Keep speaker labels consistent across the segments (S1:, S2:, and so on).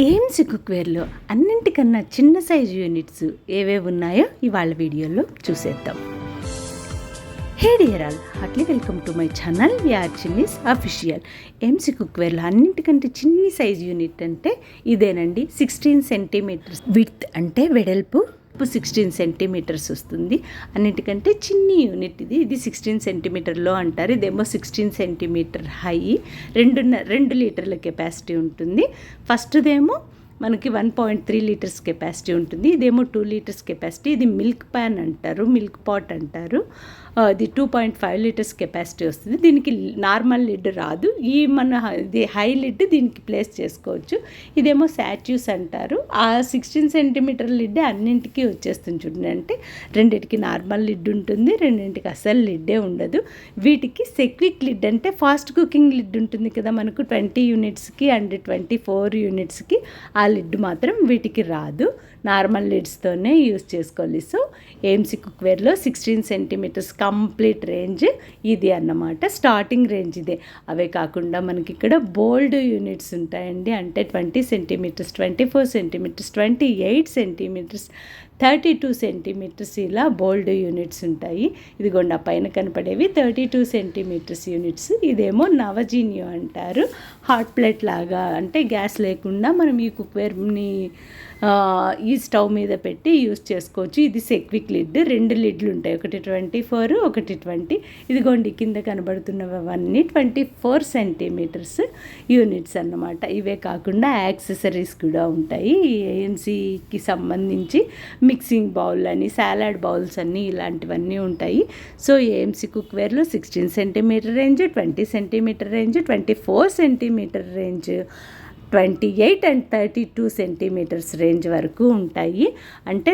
S1: AMC కుక్వేర్లో అన్నింటికన్నా చిన్న size units ఏవేవి ఉన్నాయో ఇవాళ వీడియోలో చూసేద్దాం. Hey dear all, heartly welcome to my channel Yaar Chinnis official. AMC కుక్వేర్లో అన్నింటికంటే చిన్ని సైజు యూనిట్ అంటే ఇదేనండి. 16 సెంటీమీటర్స్ విడ్త్ అంటే వెడల్పు 16 సెంటీమీటర్స్ వస్తుంది. అన్నిటికంటే చిన్ని యూనిట్ ఇది 16 సెంటీమీటర్లో అంటారు. ఇదేమో 16 సెంటీమీటర్ హై, 2 లీటర్ల కెపాసిటీ ఉంటుంది. ఫస్ట్దేమో మనకి 1.3 లీటర్స్ కెపాసిటీ ఉంటుంది. ఇదేమో 2 లీటర్స్ కెపాసిటీ. ఇది మిల్క్ ప్యాన్ అంటారు, మిల్క్ పాట్ అంటారు. ఇది 2.5 లీటర్స్ కెపాసిటీ వస్తుంది. దీనికి నార్మల్ లిడ్ రాదు. ఇది హై లిడ్ దీనికి ప్లేస్ చేసుకోవచ్చు. ఇదేమో శాచ్యూస్ అంటారు. ఆ 16 సెంటీమీటర్ లిడ్ అన్నింటికి వచ్చేస్తుంది చూడండి. అంటే రెండింటికి నార్మల్ లిడ్ ఉంటుంది, రెండింటికి అసలు లిడ్డే ఉండదు. వీటికి సెక్విక్ లిడ్ అంటే ఫాస్ట్ కుకింగ్ లిడ్ ఉంటుంది కదా మనకు 20 యూనిట్స్కి అండ్ 24 యూనిట్స్కి. ఆ లిడ్ మాత్రం వీటికి రాదు. నార్మల్ లిడ్స్తోనే యూస్ చేసుకోవాలి. సో ఏఎంసీ కుక్వేర్లో 16 సెంటీమీటర్స్ కంప్లీట్ రేంజ్ ఇది అన్నమాట. స్టార్టింగ్ రేంజ్ ఇదే. అవే కాకుండా మనకి ఇక్కడ బోల్డ్ యూనిట్స్ ఉంటాయండి. అంటే 20 సెంటీమీటర్స్, 24 సెంటీమీటర్స్, 28 సెంటీమీటర్స్, 32 సెంటీమీటర్స్ ఇలా బోల్డ్ యూనిట్స్ ఉంటాయి. ఇదిగోండి ఆ పైన కనపడేవి 32 సెంటీమీటర్స్ యూనిట్స్. ఇదేమో నవజీనియో అంటారు. హాట్ ప్లేట్ లాగా, అంటే గ్యాస్ లేకుండా మనం ఈ కుక్వేర్ని ఈ స్టవ్ మీద పెట్టి యూస్ చేసుకోవచ్చు. ఇది సెక్విక్ లిడ్. 2 లిడ్లు ఉంటాయి, ఒకటి 24, ఒకటి 20. ఇదిగోండి కింద కనబడుతున్నవన్నీ 24 సెంటీమీటర్స్ యూనిట్స్ అన్నమాట. ఇవే కాకుండా యాక్సెసరీస్ కూడా ఉంటాయి. ఏఎంసీకి సంబంధించి మిక్సింగ్ బౌల్ అని, సాలాడ్ బౌల్స్ అన్నీ ఇలాంటివన్నీ ఉంటాయి. సో ఏఎంసీ కుక్వేర్లో 16 centimetre range, 20 centimetre range, 24 centimetre range, 28 and 32 centimetres range వరకు ఉంటాయి. అంటే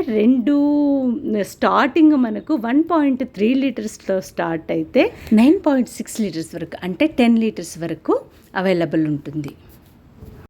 S1: స్టార్టింగ్ మనకు 1.3 లీటర్స్లో స్టార్ట్ అయితే 9.6 లీటర్స్ వరకు, అంటే 10 లీటర్స్ వరకు అవైలబుల్ ఉంటుంది.